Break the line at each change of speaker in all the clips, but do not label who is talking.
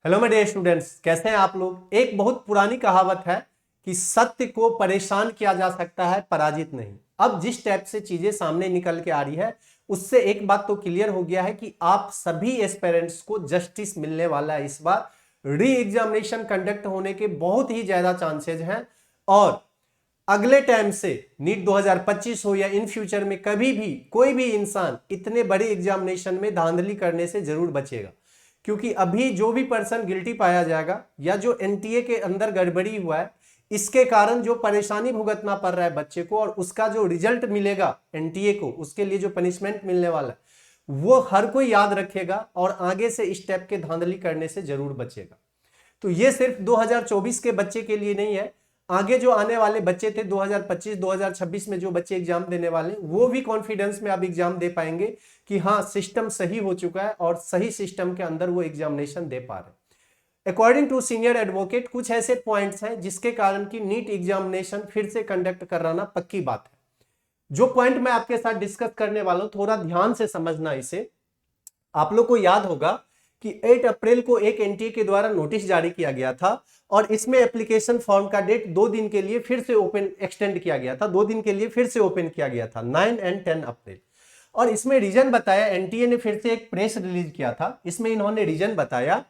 Hello my dear students, कैसे हैं आप लोग। एक बहुत पुरानी कहावत है कि सत्य को परेशान किया जा सकता है, पराजित नहीं। अब जिस टाइप से चीजें सामने निकल के आ रही है उससे एक बात तो क्लियर हो गया है कि आप सभी एस्पिरेंट्स को जस्टिस मिलने वाला है। इस बार री एग्जामिनेशन कंडक्ट होने के बहुत ही ज्यादा चांसेज हैं और अगले टाइम से नीट 2025 हो या इन फ्यूचर में कभी भी कोई भी इंसान इतने बड़े एग्जामिनेशन में धांधली करने से जरूर बचेगा, क्योंकि अभी जो भी पर्सन गिल्टी पाया जाएगा या जो एनटीए के अंदर गड़बड़ी हुआ है इसके कारण जो परेशानी भुगतना पड़ रहा है बच्चे को और उसका जो रिजल्ट मिलेगा एनटीए को, उसके लिए जो पनिशमेंट मिलने वाला है वो हर कोई याद रखेगा और आगे से इस टाइप के धांधली करने से जरूर बचेगा। तो ये सिर्फ 2024 के बच्चे के लिए नहीं है, आगे जो आने वाले बच्चे थे 2025 2026 में जो बच्चे एग्जाम देने वाले वो भी कॉन्फिडेंस में अब एग्जाम दे पाएंगे कि हाँ सिस्टम सही हो चुका है और सही सिस्टम के अंदर वो एग्जामिनेशन दे पा रहे। अकॉर्डिंग टू सीनियर एडवोकेट कुछ ऐसे पॉइंट्स हैं जिसके कारण की नीट एग्जामिनेशन फिर से कंडक्ट कराना पक्की बात है। जो पॉइंट मैं आपके साथ डिस्कस करने वाला हूं थोड़ा ध्यान से समझना इसे। आप लोग को याद होगा कि 8 अप्रैल को एक एनटीए के द्वारा नोटिस जारी किया गया था और इसमें एप्लीकेशन फॉर्म का डेट 2 दिन के लिए फिर से ओपन एक्सटेंड किया गया था, 2 दिन के लिए फिर से ओपन किया गया था 9 एंड 10 अप्रैल। और इसमें रीजन बताया, एनटीए ने फिर से एक प्रेस रिलीज किया था, इसमें इन्होंने रीजन बताया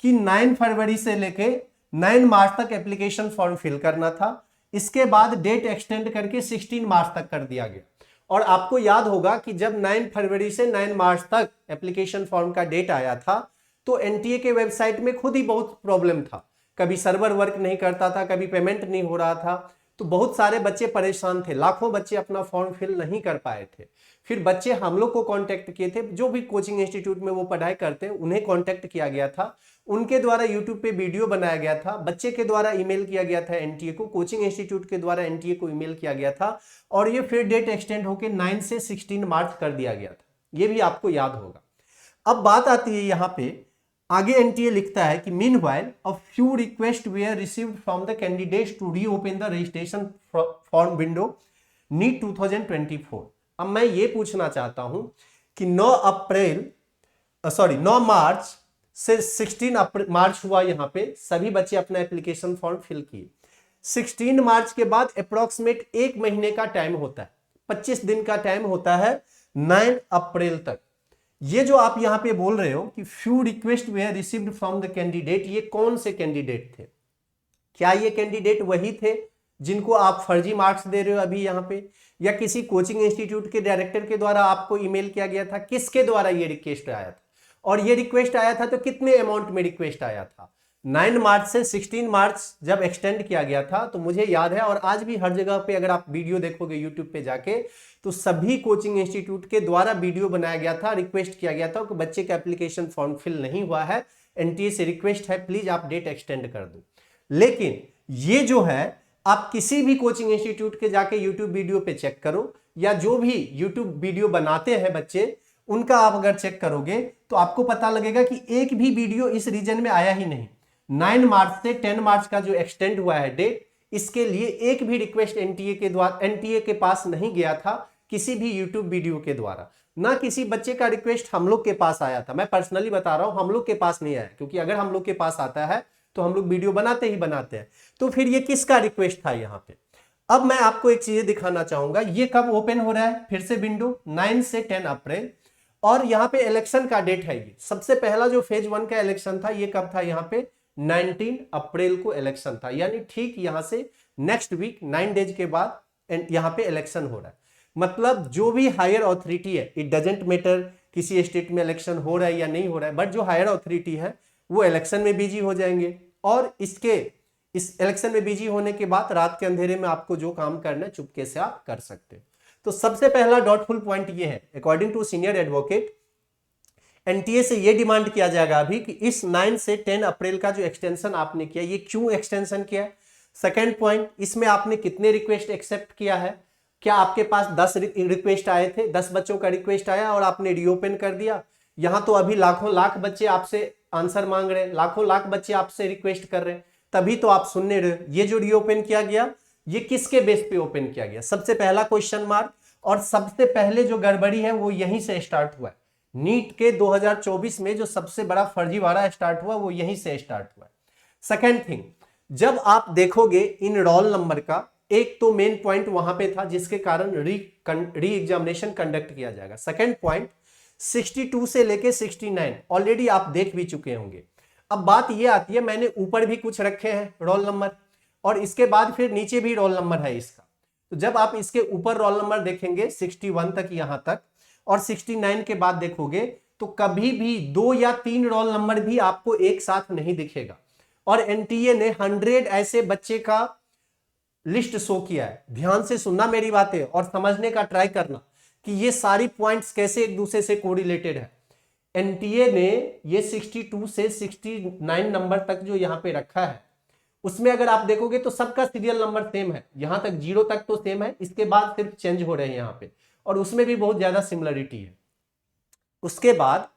कि 9 फरवरी से लेके 9 मार्च तक एप्लीकेशन फॉर्म फिल करना था, इसके बाद डेट एक्सटेंड करके 16 मार्च तक कर दिया गया। और आपको याद होगा कि जब 9 फरवरी से 9 मार्च तक एप्लीकेशन फॉर्म का डेट आया था तो एनटीए के वेबसाइट में खुद ही बहुत प्रॉब्लम था, कभी सर्वर वर्क नहीं करता था, कभी पेमेंट नहीं हो रहा था, तो बहुत सारे बच्चे परेशान थे, लाखों बच्चे अपना फॉर्म फिल नहीं कर पाए थे। फिर बच्चे हम लोग को कांटेक्ट किए थे, जो भी कोचिंग इंस्टीट्यूट में वो पढ़ाई करते हैं उन्हें कांटेक्ट किया गया था, उनके द्वारा यूट्यूब पे वीडियो बनाया गया था, बच्चे के द्वारा ईमेल किया गया था एनटीए को, कोचिंग इंस्टीट्यूट के द्वारा एनटीए को ईमेल किया गया था और ये फिर डेट एक्सटेंड होकर 9 से 16 मार्च कर दिया गया था, ये भी आपको याद होगा। अब बात आती है यहाँ पे, आगे एनटीए लिखता है कि meanwhile a few request were received from the candidates to reopen the registration form window NEET 2024। अब मैं ये पूछना चाहता हूं कि 9 मार्च से 16 मार्च हुआ, यहां पे सभी बच्चे अपना एप्लीकेशन फॉर्म फिल किए। 16 मार्च के बाद अप्रोक्सीमेट 1 महीने का टाइम होता है, 25 दिन का टाइम होता है 9 अप्रैल तक। ये जो आप यहां पे बोल रहे हो कि few request were received from the candidate, ये कौन से कैंडिडेट थे? क्या ये कैंडिडेट वही थे जिनको आप फर्जी मार्क्स दे रहे हो अभी यहाँ पे, या किसी कोचिंग इंस्टीट्यूट के डायरेक्टर के द्वारा आपको ईमेल किया गया था? किसके द्वारा ये रिक्वेस्ट आया था और ये रिक्वेस्ट आया था तो कितने अमाउंट में रिक्वेस्ट आया था? 9 मार्च से 16 मार्च जब एक्सटेंड किया गया था तो मुझे याद है, और आज भी हर जगह पे अगर आप वीडियो देखोगे यूट्यूब पे जाके तो सभी कोचिंग इंस्टीट्यूट के द्वारा वीडियो बनाया गया था, रिक्वेस्ट किया गया था कि बच्चे का एप्लीकेशन फॉर्म फिल नहीं हुआ है, एनटीए से रिक्वेस्ट है प्लीज आप डेट एक्सटेंड कर दो। लेकिन ये जो है आप किसी भी कोचिंग इंस्टीट्यूट के जाके यूट्यूब वीडियो पे चेक करो, या जो भी यूट्यूब वीडियो बनाते हैं बच्चे उनका आप अगर चेक करोगे तो आपको पता लगेगा कि एक भी वीडियो इस रीजन में आया ही नहीं। 9 मार्च से 10 मार्च का जो एक्सटेंड हुआ है डेट, इसके लिए एक भी रिक्वेस्ट एनटीए के द्वारा एनटीए के पास नहीं गया था किसी भी यूट्यूब वीडियो के द्वारा, ना किसी बच्चे का रिक्वेस्ट हम लोग के पास आया था। मैं पर्सनली बता रहा हूं, हम लोग के पास नहीं आया, क्योंकि अगर हम लोग के पास आता है तो हम लोग वीडियो बनाते ही बनाते हैं। तो फिर ये किसका रिक्वेस्ट था यहाँ पे? अब मैं आपको एक चीज दिखाना चाहूंगा, ये कब ओपन हो रहा है फिर से विंडो? 9 से 10 अप्रैल। और यहाँ पे इलेक्शन का डेट है, ये सबसे पहला जो फेज 1 का इलेक्शन था ये कब था? यहाँ पे 19 अप्रैल को इलेक्शन था, यानी ठीक यहां से नेक्स्ट वीक 9 डेज के बाद यहाँ पे इलेक्शन हो रहा है। मतलब जो भी हायर अथॉरिटी है, इट डजेंट मैटर किसी स्टेट में इलेक्शन हो रहा है या नहीं हो रहा है, बट जो हायर अथॉरिटी है वो इलेक्शन में बिजी हो जाएंगे और इस इलेक्शन में बिजी होने के बाद रात के अंधेरे में आपको जो काम करना है चुपके से आप कर सकते हो। तो सबसे पहला डाउटफुल पॉइंट ये है, according to senior advocate NTA से ये डिमांड किया जाएगा अभी कि इस 9 से 10 अप्रैल का जो एक्सटेंशन आपने किया ये क्यों एक्सटेंशन किया? सेकंड पॉइंट, इसमें आपने कितने रिक्वेस्ट एक्सेप्ट किया है? क्या आपके पास 10 रिक्वेस्ट आए थे, 10 बच्चों का रिक्वेस्ट आया और आपने रीओपन कर दिया? यहां तो अभी लाखों लाख बच्चे आपसे आंसर मांग रहे हैं, लाखों लाख बच्चे आपसे रिक्वेस्ट कर रहे हैं, तभी तो आप सुनने रहे। ये जो रीओपन किया गया ये किसके बेस पे ओपन किया गया? सबसे पहला क्वेश्चन मार्क, और सबसे पहले जो गड़बड़ी है वो यहीं से स्टार्ट हुआ है। नीट के 2024 में जो सबसे बड़ा फर्जीवाड़ा स्टार्ट हुआ वो यहीं से स्टार्ट हुआ। सेकेंड थिंग, जब आप देखोगे इन रोल नंबर का, एक तो मेन पॉइंट वहां पे था जिसके कारण री एग्जामिनेशन कंडक्ट किया जाएगा। सेकेंड पॉइंट 62 से लेके 69 ऑलरेडी आप देख भी चुके होंगे। अब बात ये आती है, मैंने ऊपर भी कुछ रखे हैं रोल नंबर और इसके बाद फिर नीचे भी रोल नंबर है इसका। तो जब आप इसके ऊपर रोल नंबर देखेंगे 61 तक यहां तक और 69 के बाद देखोगे तो कभी भी 2 या 3 रोल नंबर भी आपको एक साथ नहीं दिखेगा। और एनटीए ने 100 ऐसे बच्चे का लिस्ट शो किया है। ध्यान से सुनना मेरी बातें और समझने का ट्राई करना कि ये सारी पॉइंट्स कैसे एक दूसरे से कोरिलेटेड है। एनटीए ने ये 62 से 69 नंबर तक जो यहां पे रखा है उसमें अगर आप देखोगे तो सबका सीरियल नंबर सेम है, यहां तक 0 तक तो सेम है, इसके बाद सिर्फ चेंज हो रहे हैं यहां पे और उसमें भी बहुत ज्यादा सिमिलरिटी है। उसके बाद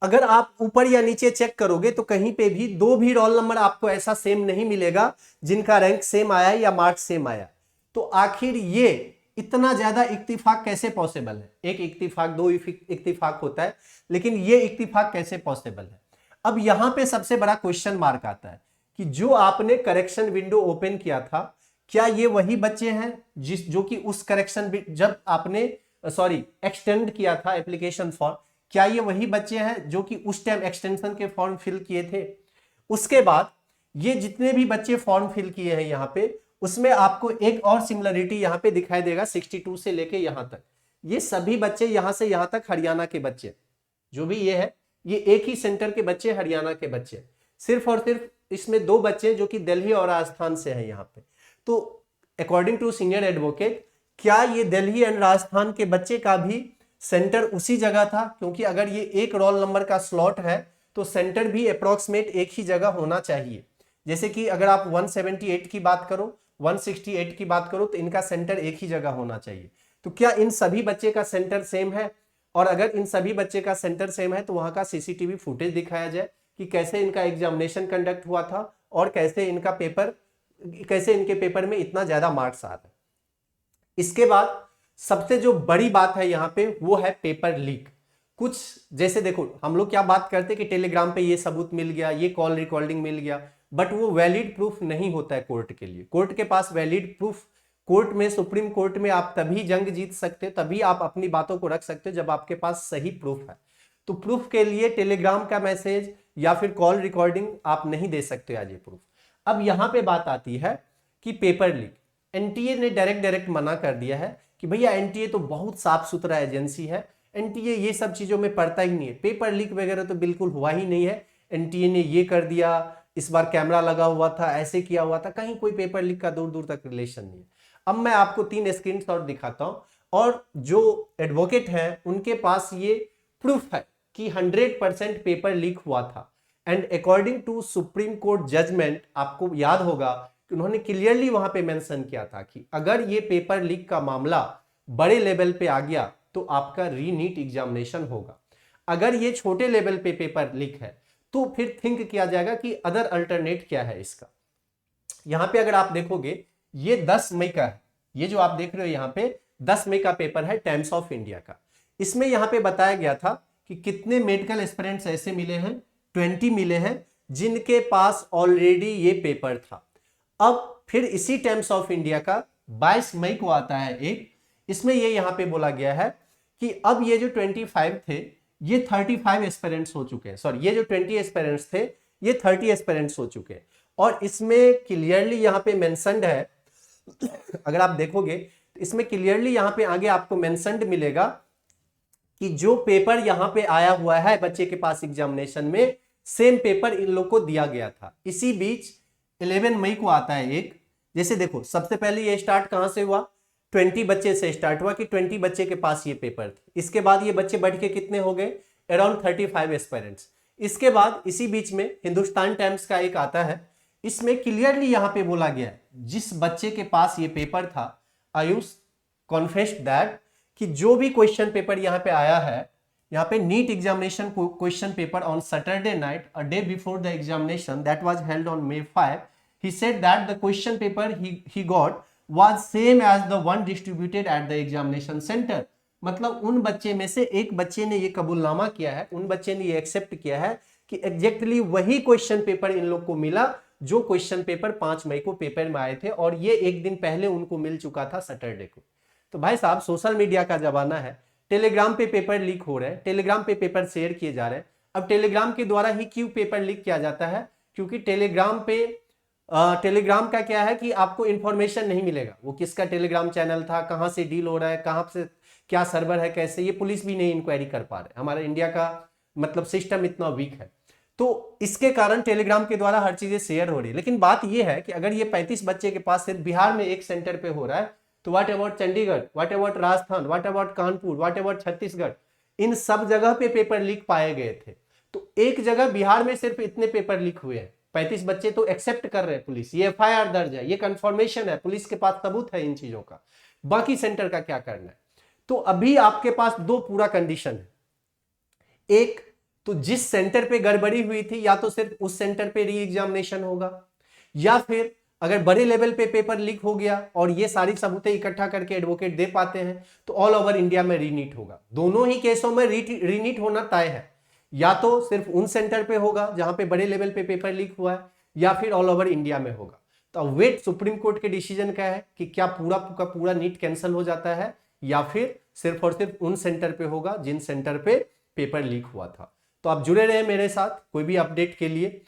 अगर आप ऊपर या नीचे चेक करोगे तो कहीं पे भी 2 भी रोल नंबर आपको ऐसा सेम नहीं मिलेगा जिनका रैंक सेम आया या मार्क्स सेम आया। तो आखिर ये इतना ज्यादा इत्तिफाक कैसे पॉसिबल है? एक इत्तिफाक, 2 इत्तिफाक होता है, लेकिन ये इत्तिफाक कैसे पॉसिबल है? अब यहां पे सबसे बड़ा क्वेश्चन मार्क आता है कि जो आपने करेक्शन विंडो ओपन किया था, क्या ये वही बच्चे हैं जो कि उस करेक्शन जब आपने एक्सटेंड किया था एप्लीकेशन फॉर्म, क्या ये वही बच्चे हैं जो कि उस टाइम एक्सटेंशन के फॉर्म फिल किए थे? उसके बाद ये जितने भी बच्चे फॉर्म फिल किए हैं यहाँ पे, उसमें आपको एक और सिमिलरिटी यहाँ पे दिखाई देगा 62 से लेके यहाँ तक। ये सभी बच्चे यहाँ से यहाँ तक हरियाणा के बच्चे, जो भी ये है, ये एक ही सेंटर के बच्चे, हरियाणा के बच्चे। सिर्फ और सिर्फ इसमें 2 बच्चे जो कि दिल्ली और राजस्थान से हैं यहाँ पे। तो अकॉर्डिंग टू सीनियर एडवोकेट, क्या ये दिल्ली एंड राजस्थान के बच्चे का भी सेंटर उसी जगह था? क्योंकि अगर ये एक रोल नंबर का स्लॉट है तो सेंटर भी अप्रोक्सीमेट एक ही जगह होना चाहिए। जैसे कि अगर आप 178 की बात करो, 168 की बात करो तो इनका सेंटर एक ही जगह होना चाहिए। तो क्या इन सभी बच्चे का सेंटर सेम है? और अगर इन सभी बच्चे का सेंटर सेम है तो वहां का सीसीटीवी फुटेज दिखाया जाए कि कैसे इनका एग्जामिनेशन कंडक्ट हुआ था और कैसे इनके पेपर में इतना ज्यादा मार्क्स आ रहा है। इसके बाद सबसे जो बड़ी बात है यहाँ पे वो है पेपर लीक। कुछ जैसे देखो, हम लोग क्या बात करते कि टेलीग्राम पे ये सबूत मिल गया, ये कॉल रिकॉर्डिंग मिल गया, बट वो वैलिड प्रूफ नहीं होता है कोर्ट के लिए। कोर्ट के पास वैलिड प्रूफ, कोर्ट में, सुप्रीम कोर्ट में आप तभी जंग जीत सकते, तभी आप अपनी बातों को रख सकते जब आपके पास सही प्रूफ है। तो प्रूफ के लिए टेलीग्राम का मैसेज या फिर कॉल रिकॉर्डिंग आप नहीं दे सकते आज ये प्रूफ। अब यहां पे बात आती है कि पेपर लीक, एनटीए ने डायरेक्ट मना कर दिया है कि भैया एनटीए तो बहुत साफ सुथरा एजेंसी है, एनटीए ये सब चीजों में पड़ता ही नहीं है, पेपर लीक वगैरह तो बिल्कुल हुआ ही नहीं है, एनटीए ने ये कर दिया, इस बार कैमरा लगा हुआ था, ऐसे किया हुआ था, कहीं कोई पेपर लीक का दूर दूर तक रिलेशन नहीं है। अब मैं आपको 3 स्क्रीनशॉट दिखाता हूं और जो एडवोकेट हैं उनके पास ये प्रूफ है कि 100% पेपर लीक हुआ था। And according to Supreme Court judgment, आपको याद होगा कि उन्होंने क्लियरली वहां पे मेंशन किया था कि अगर ये पेपर लीक का मामला बड़े लेवल पे आ गया तो आपका रीनीट एग्जामिनेशन होगा। अगर ये छोटे लेवल पे पेपर लीक है तो फिर थिंक किया जाएगा कि अदर अल्टरनेट क्या है इसका। यहां पे अगर आप देखोगे ये 10 मई का है, ये जो आप देख रहे हो यहां पे 10 मई का पेपर है टाइम्स ऑफ इंडिया का। इसमें यहां पे बताया गया था कि कितने मेडिकल एस्पिरेंट्स ऐसे मिले हैं, 20 मिले हैं जिनके पास ऑलरेडी ये पेपर था। अब फिर इसी टाइम्स ऑफ इंडिया का 22 मई को आता है एक, इसमें ये यहां पे बोला गया है कि अब ये जो 25 थे ये 35 एस्पिरेंट्स हो चुके हैं, सॉरी ये जो 20 एस्पिरेंट्स थे ये 30 एस्पिरेंट्स हो चुके हैं। और इसमें क्लियरली यहां पे मेंशन्ड है, अगर आप देखोगे तो इसमें क्लियरली यहां पे आगे आपको मेंशन्ड मिलेगा कि जो पेपर यहां पे आया हुआ है बच्चे के पास एग्जामिनेशन में, सेम पेपर इन लोग को दिया गया था। इसी बीच 11 मई को आता है एक, जैसे देखो सबसे पहले ये स्टार्ट कहां से हुआ, 20 बच्चे से स्टार्ट हुआ कि 20 बच्चे के पास ये पेपर थे। इसके बाद ये बच्चे बढ़ के कितने हो गए, अराउंड 35 एस्पिरेंट्स। इसके बाद इसी बीच में हिंदुस्तान टाइम्स का एक आता है, इसमें क्लियरली यहां पे बोला गया है जिस बच्चे के पास ये पेपर था, आयुष कॉन्फेस्ड दैट कि जो भी क्वेश्चन पेपर यहां पे आया है, यहाँ पे NEET examination question paper on Saturday night a day before the examination that was held on May 5, he said that the question paper he got was same as the one distributed at the examination center। मतलब उन बच्चे में से एक बच्चे ने ये कबूलनामा किया है, उन बच्चे ने ये एक्सेप्ट किया है कि एग्जैक्टली वही क्वेश्चन पेपर इन लोग को मिला जो क्वेश्चन पेपर 5 मई को पेपर में आए थे, और ये एक दिन पहले उनको मिल चुका था सैटरडे को। तो भाई साहब सोशल मीडिया का जमाना है, टेलीग्राम पे पेपर लीक हो रहे हैं, टेलीग्राम पे पेपर शेयर किए जा रहे हैं। अब टेलीग्राम के द्वारा ही क्यों पेपर लीक किया जाता है? क्योंकि टेलीग्राम टेलीग्राम का क्या है कि आपको इंफॉर्मेशन नहीं मिलेगा वो किसका टेलीग्राम चैनल था, कहां से डील हो रहा है, कहां से क्या सर्वर है, कैसे, ये पुलिस भी नहीं इंक्वायरी कर पा रहे। हमारा इंडिया का मतलब सिस्टम इतना वीक है, तो इसके कारण टेलीग्राम के द्वारा हर चीजें शेयर हो रही है। लेकिन बात यह है कि अगर ये 35 बच्चे के पास सिर्फ बिहार में एक सेंटर पे हो रहा है, तो what about Chandigarh, what about Rajasthan, what about Kanpur, what about Chhattisgarh, इन सब जगह पे पेपर लीक पाए गए थे। तो एक जगह बिहार में सिर्फ इतने पेपर लीक हुए हैं, 35 बच्चे तो एक्सेप्ट कर रहे हैं पुलिस, ये एफआईआर दर्ज है, ये कंफर्मेशन है, पुलिस के पास सबूत है इन चीजों का। बाकी सेंटर का क्या करना है? तो अभी आपके पास दो पूरा कंडीशन है। एक तो जिस सेंटर पे गड़बड़ी हुई थी या तो सिर्फ उस सेंटर पे री एग्जामिनेशन होगा, या फिर अगर बड़े लेवल पे पेपर लीक हो गया और ये सारी सबूतें इकट्ठा करके एडवोकेट दे पाते हैं तो ऑल ओवर इंडिया में रीनीट होगा। दोनों ही केसों में रीनीट होना तय है, या तो सिर्फ उन सेंटर पे होगा जहां पे बड़े लेवल पे पेपर लीक हुआ है, या फिर ऑल ओवर इंडिया में होगा। तो अब वेट सुप्रीम कोर्ट के डिसीजन का है कि क्या पूरा का पूरा नीट कैंसिल हो जाता है या फिर सिर्फ और सिर्फ उन सेंटर पे होगा जिन सेंटर पे पेपर लीक हुआ था। तो आप जुड़े रहे मेरे साथ कोई भी अपडेट के लिए।